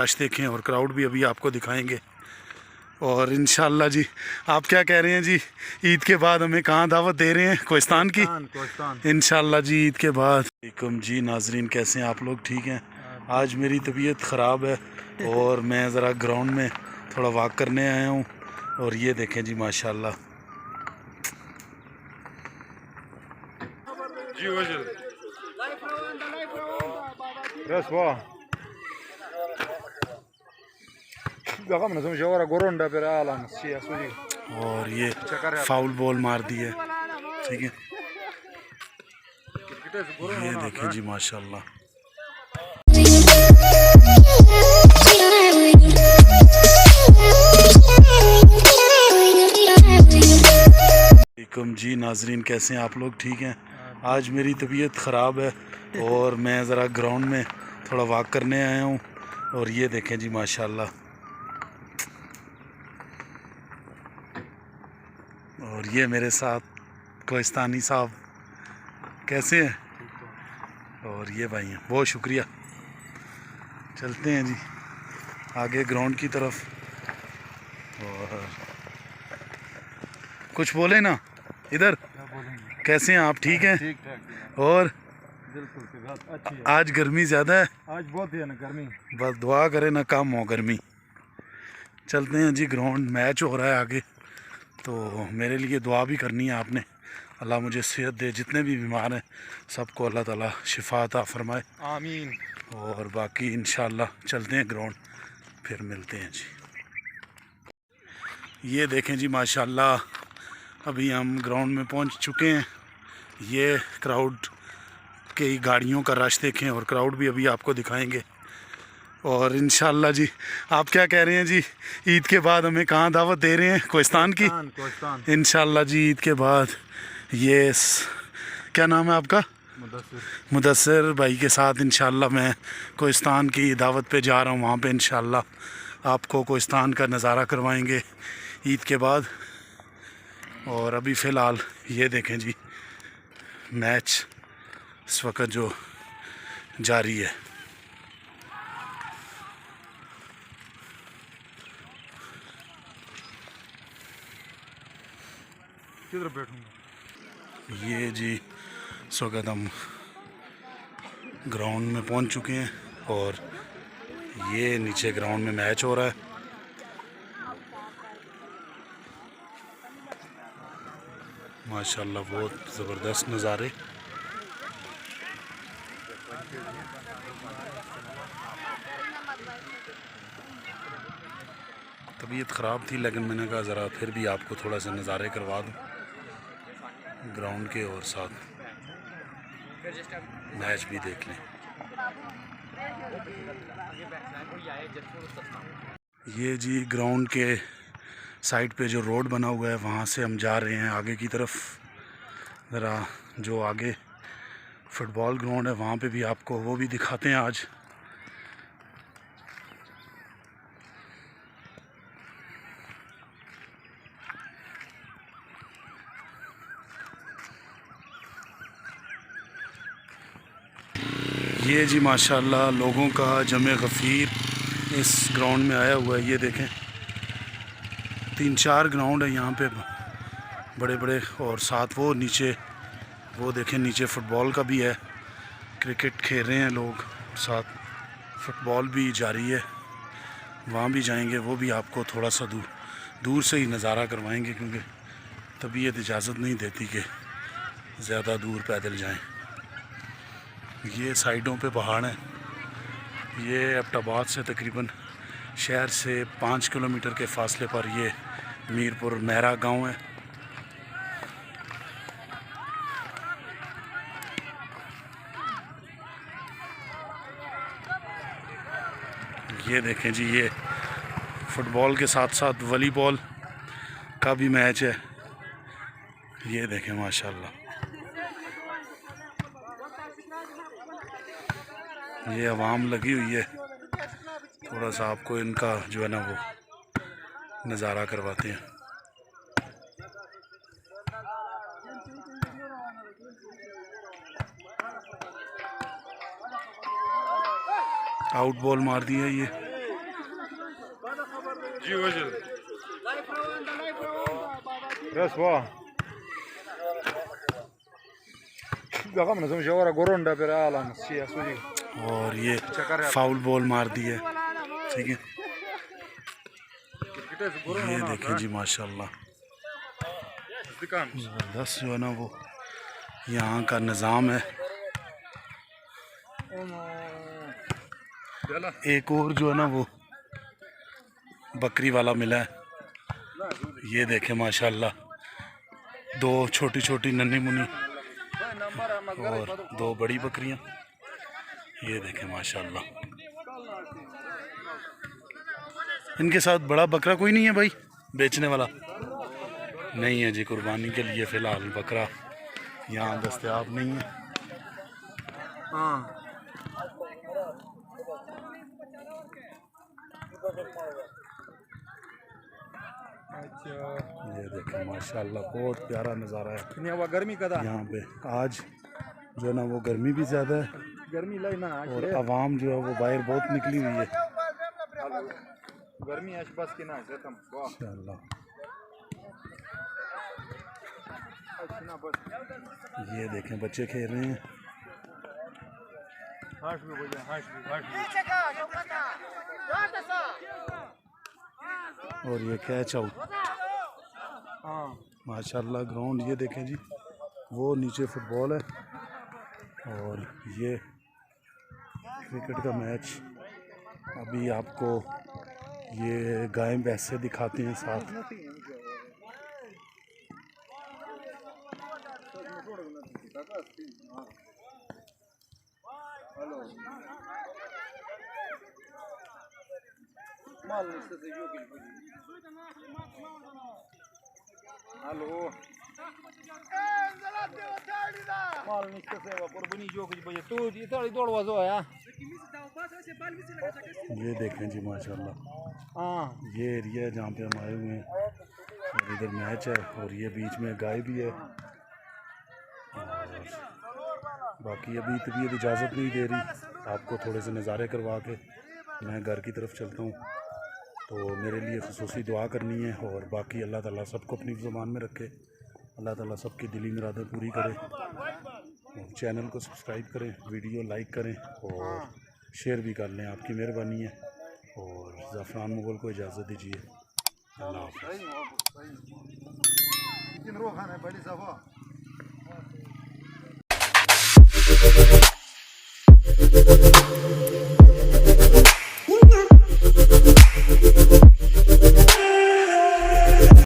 Rush देखें और crowd भी अभी आपको दिखाएंगे। और इंशाल्लाह जी, आप क्या कह रहे हैं जी, ईद के बाद हमें कहाँ दावत दे रहे हैं? कोहिस्तान की। इंशाल्लाह जी ईद के बाद। वालेकुम जी नाजरीन, कैसे हैं आप लोग? ठीक हैं। आज मेरी तबीयत ख़राब है और मैं ज़रा ग्राउंड में थोड़ा वॉक करने आया हूँ। और ये देखें जी माशाल्लाह और ये फाउल बॉल मार दी है। ठीक है, ये देखें जी माशाल्लाह। वालेकुम जी नाजरीन, कैसे हैं आप लोग? ठीक हैं। आज मेरी तबीयत ख़राब है और मैं ज़रा ग्राउंड में थोड़ा वॉक करने आया हूँ। और ये देखें जी माशाल्लाह। और ये मेरे साथ कोहिस्तानी साहब, कैसे हैं? और ये भाई हैं, बहुत शुक्रिया। चलते हैं जी आगे ग्राउंड की तरफ। और कुछ बोले ना इधर, कैसे हैं आप? ठीक हैं? और आज गर्मी ज़्यादा है, आज बहुत है ना गर्मी। बस दुआ करें ना कम हो गर्मी। चलते हैं जी, ग्राउंड मैच हो रहा है आगे, तो मेरे लिए दुआ भी करनी है आपने। अल्लाह मुझे सेहत दे, जितने भी बीमार हैं सबको अल्लाह ताला शिफा अता फरमाए, आमीन। और बाकी इंशाल्लाह चलते हैं ग्राउंड, फिर मिलते हैं जी। ये देखें जी माशाल्लाह, अभी हम ग्राउंड में पहुंच चुके हैं। ये क्राउड, कई गाड़ियों का रश देखें और क्राउड भी अभी आपको दिखाएंगे। और इंशाल्लाह जी, आप क्या कह रहे हैं जी, ईद के बाद हमें कहाँ दावत दे रहे हैं? कोहिस्तान की। इंशाल्लाह जी ईद के बाद। ये क्या नाम है आपका? मुदस्सिर भाई के साथ इंशाल्लाह मैं कोहिस्तान की दावत पे जा रहा हूँ। वहाँ पे इंशाल्लाह आपको कोहिस्तान का नज़ारा करवाएंगे ईद के बाद। और अभी फ़िलहाल ये देखें जी, मैच इस वक्त जो जारी है। किधर बैठूंगा? ये जी इस वक्त हम ग्राउंड में पहुंच चुके हैं और ये नीचे ग्राउंड में मैच हो रहा है। माशाल्लाह बहुत ज़बरदस्त नज़ारे। तबीयत ख़राब थी लेकिन मैंने कहा ज़रा फिर भी आपको थोड़ा सा नज़ारे करवा दूँ ग्राउंड के, और साथ मैच भी देख लें। ये जी ग्राउंड के साइड पे जो रोड बना हुआ है, वहाँ से हम जा रहे हैं आगे की तरफ। ज़रा जो आगे फुटबॉल ग्राउंड है वहाँ पे भी आपको वो भी दिखाते हैं आज। ये जी माशाल्लाह लोगों का जमे गफ़ीर इस ग्राउंड में आया हुआ है। ये देखें 3-4 ग्राउंड है यहाँ पे बड़े बड़े, और साथ वो नीचे, वो देखें नीचे फुटबॉल का भी है, क्रिकेट खेल रहे हैं लोग, साथ फुटबॉल भी जारी है। वहाँ भी जाएंगे, वो भी आपको थोड़ा सा दूर से ही नज़ारा करवाएंगे, क्योंकि तबीयत इजाज़त नहीं देती कि ज़्यादा दूर पैदल जाएं। ये साइडों पे पहाड़ हैं। ये एबटाबाद से तकरीबन शहर से 5 किलोमीटर के फासले पर ये मीरपुर मेहरा गांव है। ये देखें जी, ये फुटबॉल के साथ साथ वॉलीबॉल का भी मैच है। ये देखें माशाल्लाह, ये आवाम लगी हुई है। थोड़ा सा आपको इनका जो है ना वो नज़ारा करवाते हैं। आउट बॉल मार दी है ये। जी वजल रस वा देखा मैंने समझा वाला गोरोंडा पे आला मस्सी असुजी और ये फाउल बॉल मार दी है, ठीक है। ये देखें जी माशाल्लाह जबरदस्त जो है ना वो यहाँ का निज़ाम है। एक और जो है ना वो बकरी वाला मिला है, ये देखें माशाल्लाह, दो छोटी छोटी नन्ही मुन्नी और दो बड़ी बकरियां, ये देखें माशाल्लाह। इनके साथ बड़ा बकरा कोई नहीं है भाई बेचने वाला? नहीं है जी, कुर्बानी के लिए फ़िलहाल बकरा यहाँ दस्तयाब नहीं है। ये देखें माशाल्लाह बहुत प्यारा नज़ारा है गर्मी का यहाँ पे। आज जो है ना वो गर्मी भी ज़्यादा है गर्मी ना और आवाम जो है वो बाहर बहुत निकली हुई है गर्मी आज बस की ना इंशाल्लाह। ये देखें बच्चे खेल रहे हैं और ये कैच आउट माशाल्लाह। ग्राउंड ये देखें जी, वो नीचे फुटबॉल है और ये क्रिकेट का मैच। अभी आपको ये गाय भैंसे दिखाते हैं साथ। हेलो माल निकल से वापर बनी जो कुछ बजे तू इधर दौड़वा जो आया। ये देखें जी माशाल्लाह, ये एरिया है जहाँ पे हम आए हुए हैं और इधर मैच है और ये बीच में गाय भी है। और बाकी अभी तबीयत इजाज़त नहीं दे रही, आपको थोड़े से नज़ारे करवा के मैं घर की तरफ चलता हूँ। तो मेरे लिए खुसूसी दुआ करनी है और बाकी अल्लाह ताला सबको अपनी ज़ुबान में रखे, अल्लाह ताला सबकी दिली मुरादें पूरी करे। और चैनल को सब्सक्राइब करें, वीडियो लाइक करें और शेयर भी कर लें, आपकी मेहरबानी है। और ज़फ़रान मुग़ल को इजाज़त दीजिए, अल्लाह हाफ़िज़।